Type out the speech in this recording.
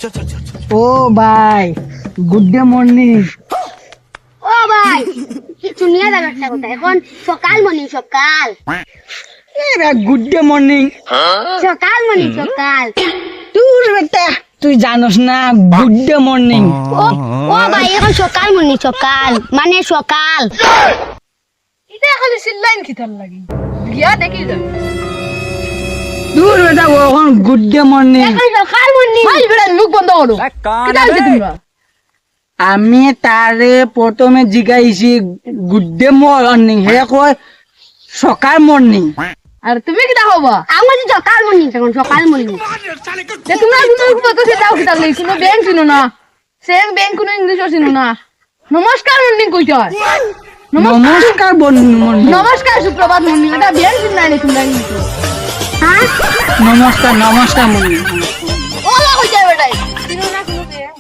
ও ভাই good morning. ও ভাই কিছু নিয়ে যাবে একটা কথা, এখন সকাল মর্নিং সকাল গুড মর্নিং সকাল মর্নিং সকাল। তোর বেটা তুই জানোস না গুড মর্নিং। ও ও ভাই এখন সকাল মর্নিং সকাল মানে সকাল। এটা খালি সিল্লাইন খিতার লাগি গিয়া দেখি যা তোর বেটা এখন গুড মর্নিং। এখন সকাল মর্নিং। ভাই বেটা মুখ বন্ধ করো কিটা হইছে তোমরা আমি তারে প্রথমে জিগাইছি গুড মর্নিং, হে কয় সকাল মর্নিং। আর তুমি কিটা হবা আমার যে সকাল মর্নিং এখন সকাল মর্নিং। যে তোমরা তুমি তো সেটাও খিতার লাগি কোনো ব্যাংক চিনো না সেম ব্যাংক কোনো ইংলিশও চিনো না। নমস্কার মর্নিং কইতে হয়। নমস্কার মর্নিং। নমস্কার সুপ্রভাত মর্নিং এটা ব্যাংক চিন নাই তোমরা ইংলিশ। হ্যাঁ নমস্কার নমস্কার মর্নিং। ওলা কইতে বেটাই চিনো না কোনো ব্যাংক